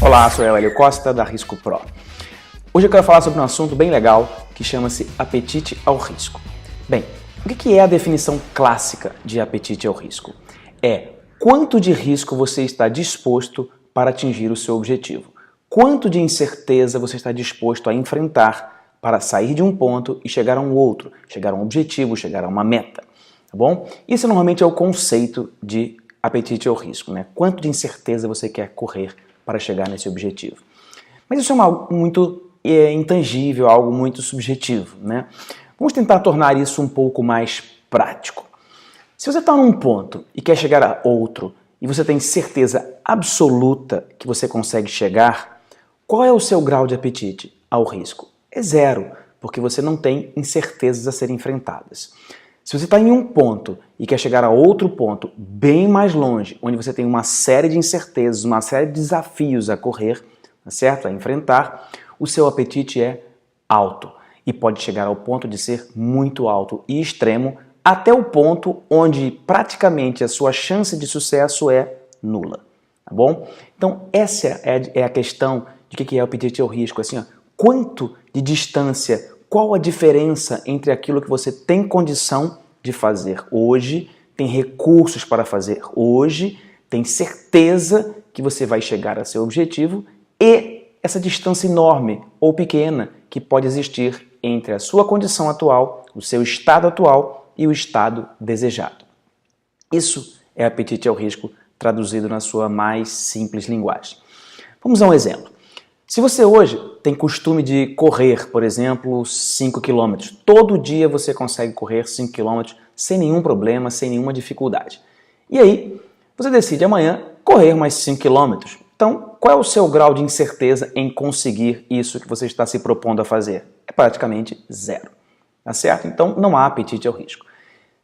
Olá, sou eu, Hélio Costa, da Risco Pro. Hoje eu quero falar sobre um assunto bem legal que chama-se apetite ao risco. Bem, o que é a definição clássica de apetite ao risco? É quanto de risco você está disposto para atingir o seu objetivo. Quanto de incerteza você está disposto a enfrentar para sair de um ponto e chegar a um outro, chegar a um objetivo, chegar a uma meta, tá bom? Isso normalmente é o conceito de apetite ao risco, né? Quanto de incerteza você quer correr para chegar nesse objetivo. Mas isso é algo muito intangível, algo muito subjetivo, né? Vamos tentar tornar isso um pouco mais prático. Se você está num ponto e quer chegar a outro, e você tem certeza absoluta que você consegue chegar, qual é o seu grau de apetite ao risco? É zero, porque você não tem incertezas a serem enfrentadas. Se você está em um ponto e quer chegar a outro ponto bem mais longe, onde você tem uma série de incertezas, uma série de desafios a correr, tá certo? A enfrentar, o seu apetite é alto e pode chegar ao ponto de ser muito alto e extremo, até o ponto onde praticamente a sua chance de sucesso é nula, tá bom? Então essa é a questão de o que é o apetite ao risco, assim, ó, quanto de distância, qual a diferença entre aquilo que você tem condição de fazer hoje, tem recursos para fazer hoje, tem certeza que você vai chegar a seu objetivo e essa distância enorme ou pequena que pode existir entre a sua condição atual, o seu estado atual e o estado desejado. Isso é apetite ao risco traduzido na sua mais simples linguagem. Vamos a um exemplo. Se você hoje tem costume de correr, por exemplo, 5 km, todo dia você consegue correr 5 km sem nenhum problema, sem nenhuma dificuldade. E aí, você decide amanhã correr mais 5 km. Então, qual é o seu grau de incerteza em conseguir isso que você está se propondo a fazer? É praticamente zero. Tá certo? Então, não há apetite ao risco.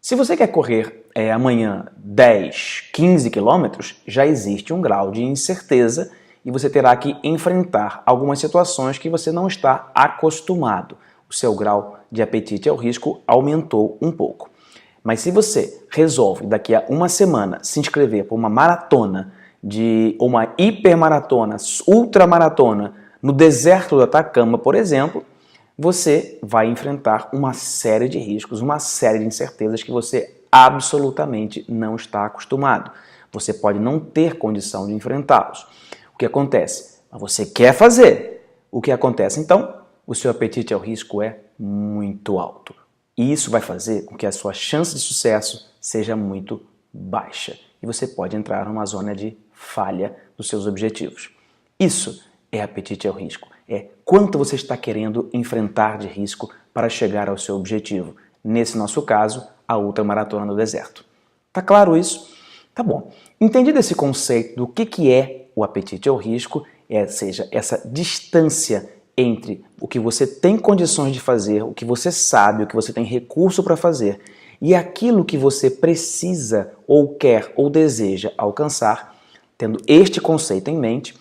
Se você quer correr amanhã 10, 15 km, já existe um grau de incerteza e você terá que enfrentar algumas situações que você não está acostumado. O seu grau de apetite ao risco aumentou um pouco. Mas se você resolve daqui a uma semana se inscrever para uma maratona, uma hipermaratona, ultramaratona, no deserto do Atacama, por exemplo, você vai enfrentar uma série de riscos, uma série de incertezas que você absolutamente não está acostumado. Você pode não ter condição de enfrentá-los. O que acontece? Você quer fazer. O que acontece? Então, o seu apetite ao risco é muito alto. E isso vai fazer com que a sua chance de sucesso seja muito baixa. E você pode entrar numa zona de falha dos seus objetivos. Isso é apetite ao risco. É quanto você está querendo enfrentar de risco para chegar ao seu objetivo. Nesse nosso caso, a ultramaratona no deserto. Tá claro isso? Tá bom. Entendido esse conceito do que é o apetite ao risco, seja, essa distância entre o que você tem condições de fazer, o que você sabe, o que você tem recurso para fazer e aquilo que você precisa ou quer ou deseja alcançar, tendo este conceito em mente,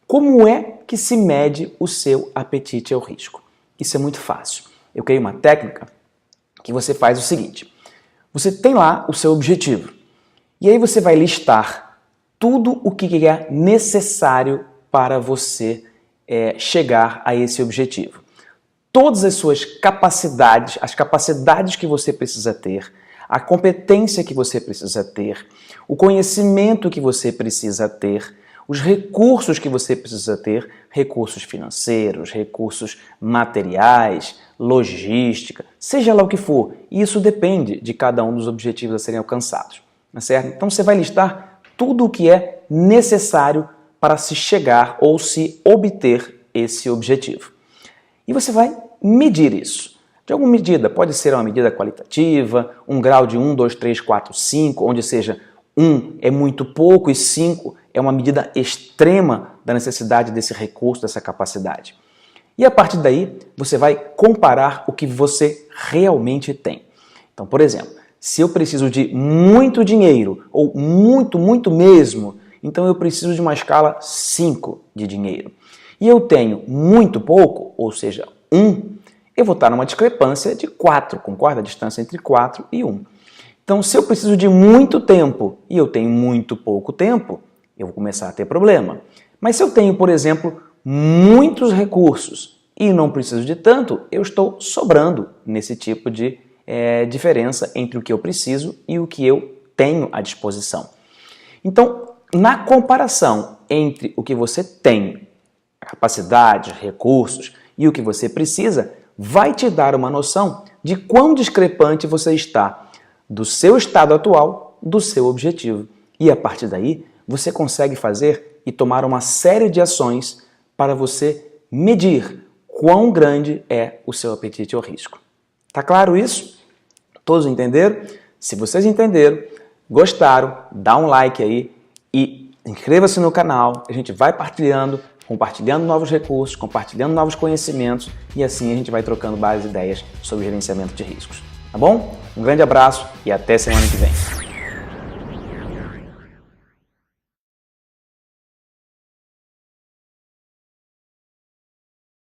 como é que se mede o seu apetite ao risco? Isso é muito fácil. Eu criei uma técnica que você faz o seguinte. Você tem lá o seu objetivo e aí você vai listar tudo o que é necessário para você chegar a esse objetivo. Todas as suas capacidades, as capacidades que você precisa ter, a competência que você precisa ter, o conhecimento que você precisa ter, os recursos que você precisa ter, recursos financeiros, recursos materiais, logística, seja lá o que for. E isso depende de cada um dos objetivos a serem alcançados, tá certo? Então você vai listar tudo o que é necessário para se chegar ou se obter esse objetivo. E você vai medir isso. De alguma medida, pode ser uma medida qualitativa, um grau de 1, 2, 3, 4, 5, onde seja 1 é muito pouco e 5 é uma medida extrema da necessidade desse recurso, dessa capacidade. E a partir daí, você vai comparar o que você realmente tem. Então, por exemplo, se eu preciso de muito dinheiro, ou muito mesmo, então eu preciso de uma escala 5 de dinheiro. E eu tenho muito pouco, ou seja, 1, eu vou estar numa discrepância de 4, concorda? A distância entre 4 e 1. Então, se eu preciso de muito tempo e eu tenho muito pouco tempo, eu vou começar a ter problema. Mas se eu tenho, por exemplo, muitos recursos e não preciso de tanto, eu estou sobrando nesse tipo de diferença entre o que eu preciso e o que eu tenho à disposição. Então, na comparação entre o que você tem, capacidade, recursos e o que você precisa, vai te dar uma noção de quão discrepante você está do seu estado atual, do seu objetivo. E a partir daí, você consegue fazer e tomar uma série de ações para você medir quão grande é o seu apetite ao risco. Tá claro isso? Todos entenderam? Se vocês entenderam, gostaram, dá um like aí e inscreva-se no canal. A gente vai compartilhando novos recursos, compartilhando novos conhecimentos e assim a gente vai trocando várias ideias sobre gerenciamento de riscos. Tá bom? Um grande abraço e até semana que vem.